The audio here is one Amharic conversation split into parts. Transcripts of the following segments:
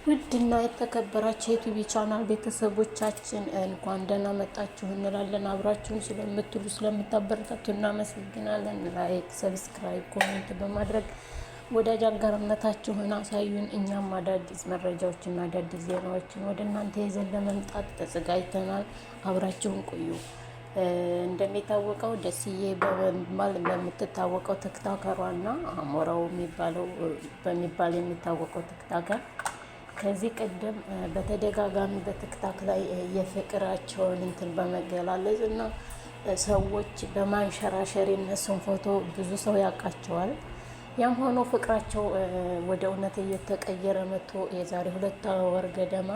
ውድና የተከበራችሁ የዩቲዩብ ቻናል ቤተሰቦቻችን እንኳን ደህና መጣችሁ እንላለን። አብራችሁን ስለምትሉ ስለምታበረታቱ እናመሰግናለን። ላይክ፣ ሰብስክራይብ፣ ኮሜንት በማድረግ ወዳጅ አጋርነታችሁን አሳዩን። እኛም አዳዲስ መረጃዎችና አዳዲስ ዜናዎችን ወደ እናንተ ይዘን ለመምጣት ተዘጋጅተናል። አብራችሁን ቆዩ። እንደሚታወቀው ደስዬ በመባል በምትታወቀው ቲክቶከሯና አሞራው በሚባል የሚታወቀው ቲክቶከር ከዚህ ቀደም በተደጋጋሚ በቲክቶክ ላይ የፍቅራቸውን እንትን በመገላለጽ እና ሰዎች በማንሸራሸር የነሱን ፎቶ ብዙ ሰው ያውቃቸዋል። ያም ሆኖ ፍቅራቸው ወደ እውነት እየተቀየረ መጥቶ የዛሬ 2 ወር ገደማ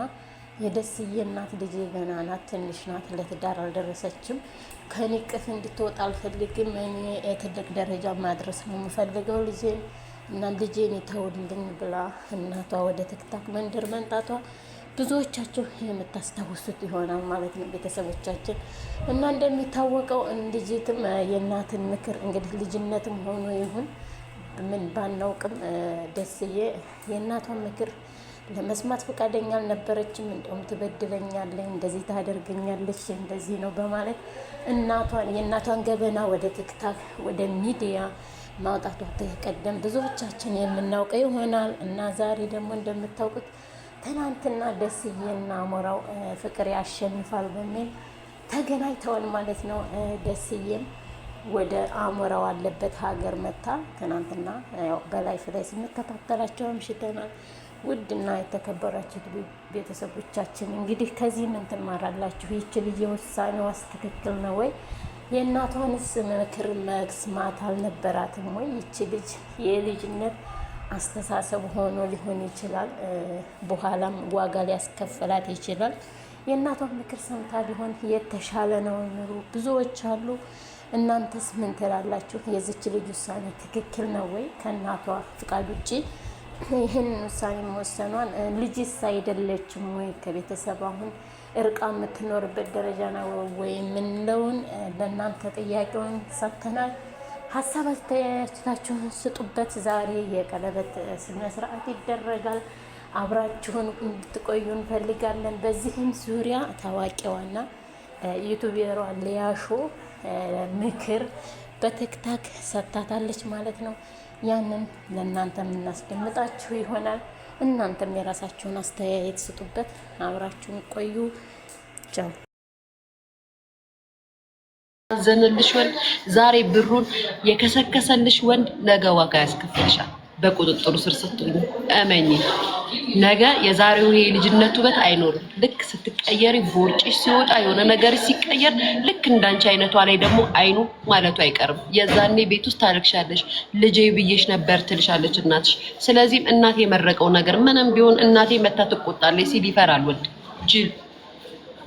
የደስዬ እናት ልጄ ገና ናት፣ ትንሽ ናት፣ ለትዳር አልደረሰችም፣ ከኔ ቅፍ እንድትወጣ አልፈልግም፣ እኔ ትልቅ ደረጃ ማድረስ ነው የምፈልገው ልጄን እና ልጄን ተውልኝ ብላ እናቷ ወደ ቲክቶክ መንደር መንጣቷ ብዙዎቻችሁ የምታስታውሱት ይሆናል ማለት ነው ቤተሰቦቻችን። እና እንደሚታወቀው ልጅትም የእናትን ምክር እንግዲህ ልጅነትም ሆኖ ይሁን ምን ባናውቅም ደስዬ የእናቷን ምክር ለመስማት ፈቃደኛ አልነበረችም። እንደውም ትበድለኛለች፣ እንደዚህ ታደርገኛለች፣ እንደዚህ ነው በማለት የእናቷን ገበና ወደ ቲክቶክ ወደ ሚዲያ ማውጣቷ ተቀደም ብዙዎቻችን የምናውቀው ይሆናል። እና ዛሬ ደግሞ እንደምታውቁት ትናንትና ደስዬና አሞራው ፍቅር ያሸንፋል በሚል ተገናኝተዋል ማለት ነው። ደስዬም ወደ አሞራው አለበት ሀገር መታ ትናንትና ያው በላይፍ ላይ ስንከታተላቸው አምሽተናል። ውድና የተከበራችሁ ቤተሰቦቻችን እንግዲህ ከዚህ ምን ትማራላችሁ? ይቺ ልጅ ውሳኔዋስ ትክክል ነው ወይ? የእናቷንስ ምክር መስማት አልነበራትም ወይ? ይቺ ልጅ የልጅነት አስተሳሰብ ሆኖ ሊሆን ይችላል፣ በኋላም ዋጋ ሊያስከፍላት ይችላል። የእናቷን ምክር ሰምታ ሊሆን የተሻለ ነው የሚሉ ብዙዎች አሉ። እናንተስ ምን ትላላችሁ? የዚች ልጅ ውሳኔ ትክክል ነው ወይ? ከእናቷ ፍቃድ ውጭ ይህን ውሳኔ መወሰኗን ልጅስ አይደለችም ወይ? ከቤተሰብ አሁን እርቃ የምትኖርበት ደረጃ ነው ወይ የምንለውን ለእናንተ ጥያቄውን ሰጥተናል። ሀሳብ አስተያየታችሁን ስጡበት። ዛሬ የቀለበት ስነ ስርዓት ይደረጋል። አብራችሁን እንድትቆዩ እንፈልጋለን። በዚህም ዙሪያ ታዋቂዋና ዩቱቤሯ ሊያሾ ምክር በቲክቶክ ሰጥታታለች ማለት ነው። ያንን ለእናንተ የምናስደምጣችሁ ይሆናል። እናንተም የራሳችሁን አስተያየት ስጡበት። አብራችሁን ቆዩ። ቻው። ዘንልሽ ወንድ ዛሬ ብሩን የከሰከሰልሽ ወንድ ነገ ዋጋ ያስከፍልሻል። በቁጥጥሩ ስር ስትሆኚ እመኚ። ነገ የዛሬው ይሄ ልጅነት ውበት አይኖርም። ልክ ስትቀየሪ ቦርጭሽ ሲወጣ የሆነ ነገር ሲቀየር ልክ እንዳንቺ አይነቷ ላይ ደግሞ አይኑ ማለቱ አይቀርም። የዛኔ ቤት ውስጥ ታለቅሻለሽ። ልጄ ብዬሽ ነበር ትልሻለች እናትሽ። ስለዚህም እናቴ የመረቀው ነገር ምንም ቢሆን እናቴ መታ ትቆጣለች ሲል ይፈራል ወንድ ጅል።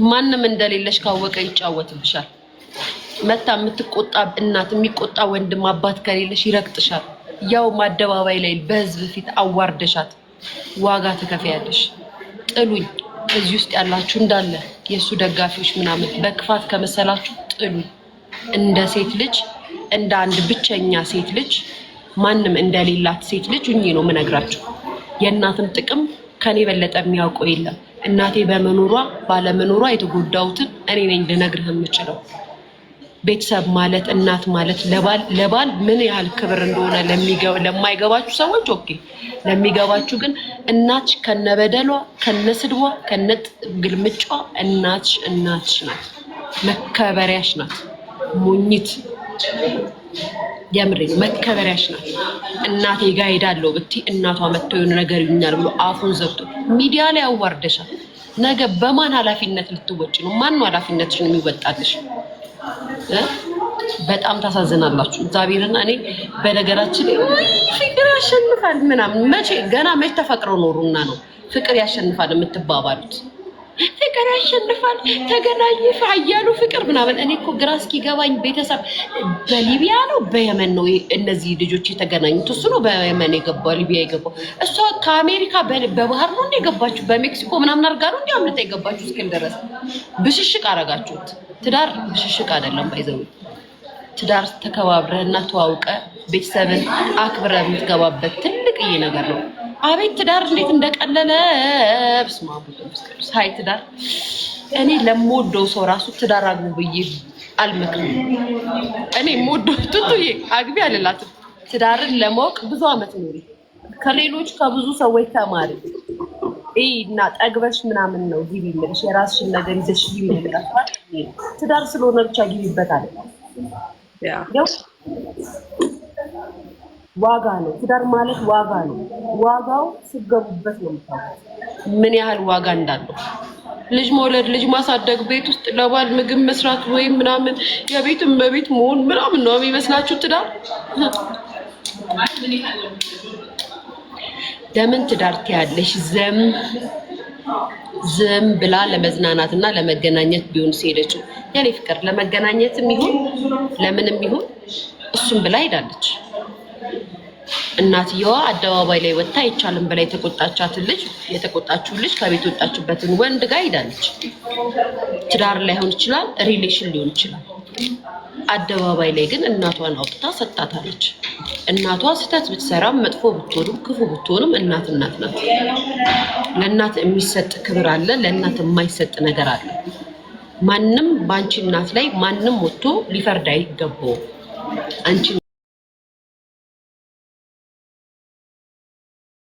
ማንም እንደሌለሽ ካወቀ ይጫወትብሻል። መታ የምትቆጣ እናት የሚቆጣ ወንድም አባት ከሌለሽ ይረግጥሻል። ያው አደባባይ ላይ በህዝብ ፊት አዋርደሻት ዋጋ ትከፍያለሽ። ጥሉኝ። እዚህ ውስጥ ያላችሁ እንዳለ የሱ ደጋፊዎች ምናምን በክፋት ከመሰላችሁ ጥሉኝ። እንደ ሴት ልጅ እንደ አንድ ብቸኛ ሴት ልጅ ማንም እንደሌላት ሴት ልጅ ሁኚ ነው የምነግራችሁ። የእናትን ጥቅም ከኔ በለጠ የሚያውቀው የለም። እናቴ በመኖሯ ባለመኖሯ የተጎዳሁትን እኔ ነኝ ልነግርህ የምችለው። ቤተሰብ ማለት እናት ማለት ለባል ምን ያህል ክብር እንደሆነ ለማይገባችሁ ሰዎች ኦኬ፣ ለሚገባችሁ ግን እናትሽ ከነበደሏ ከነስድቧ ከነግልምጫዋ እናትሽ ናት፣ መከበሪያሽ ናት። ሞኝት የምሬ መከበሪያሽ ናት። እናቴ ጋር ሄዳለሁ ብትይ እናቷ መጥቶ የሆነ ነገር ይሉኛል ብሎ አፉን ዘግቶ ሚዲያ ላይ አዋርደሻል። ነገ በማን ኃላፊነት ልትወጪ ነው? ማን ነው ኃላፊነትሽን የሚወጣልሽ? በጣም ታሳዝናላችሁ። እግዚአብሔርና እኔ በነገራችን ፍቅር ያሸንፋል ምናምን መቼ ተፈቅረው ኖሩና ነው ፍቅር ያሸንፋል የምትባባሉት? ፍቅር ያሸንፋል ተገናኙ ፋያሉ ፍቅር ምናምን። እኔ እኮ ግራ እስኪገባኝ ቤተሰብ በሊቢያ ነው በየመን ነው እነዚህ ልጆች የተገናኙት? እሱ ነው በየመን የገባው ሊቢያ የገባው። እሷ ከአሜሪካ በባህር ነው እንደገባችሁ በሜክሲኮ ምናምን አድርጋ ነው እንዴ አምልጣ የገባችሁ? እስኪል ድረስ ብሽሽቅ አረጋችሁት። ትዳር ብሽሽቅ አይደለም ባይዘው። ትዳር ተከባብረህና ተዋውቀ ቤተሰብን አክብረ የምትገባበት ትልቅዬ ነገር ነው። አቤት ትዳር እንዴት እንደቀለለ በስመ አብ ወመንፈስ ቅዱስ። ሀይ ትዳር እኔ ለምወደው ሰው ራሱ ትዳር አግቡ ብዬ አልመክርም። እኔ የምወደው ቱቱዬ አግቢ አልላትም። ትዳርን ለማወቅ ብዙ አመት ኖሪ፣ ከሌሎች ከብዙ ሰዎች ተማሪ እና ጠግበሽ ምናምን ነው ግቢ የምልሽ። የራስሽን ነገር ይዘሽ ግቢ የምልሽ ትዳር ስለሆነ ብቻ ግቢበታል። ዋጋ ነው ትዳር ማለት ዋጋ ነው። ዋጋው ስገቡበት ነው የምታውቁት ምን ያህል ዋጋ እንዳለው። ልጅ መውለድ፣ ልጅ ማሳደግ፣ ቤት ውስጥ ለባል ምግብ መስራት ወይም ምናምን የቤት እመቤት መሆን ምናምን ነው የሚመስላችሁ ትዳር? ለምን ትዳር ትያለሽ? ዝም ብላ ለመዝናናት እና ለመገናኘት ቢሆን ሲሄደችው የኔ ፍቅር ለመገናኘትም ይሁን ለምንም ይሁን እሱም ብላ ሄዳለች። እናትየዋ አደባባይ ላይ ወጣ አይቻልም በላይ የተቆጣችው ልጅ ከቤት ወጣችበትን ወንድ ጋር ሄዳለች። ትዳር ላይሆን ይችላል፣ ሪሌሽን ሊሆን ይችላል። አደባባይ ላይ ግን እናቷን አውጥታ ሰጣታለች። እናቷ ስህተት ብትሰራም መጥፎ ብትሆንም ክፉ ብትሆንም እናት ናት። ለእናት የሚሰጥ ክብር አለ፣ ለእናት የማይሰጥ ነገር አለ። ማንም በአንቺ እናት ላይ ማንም ወጥቶ ሊፈርድ አይገባውም። አንቺ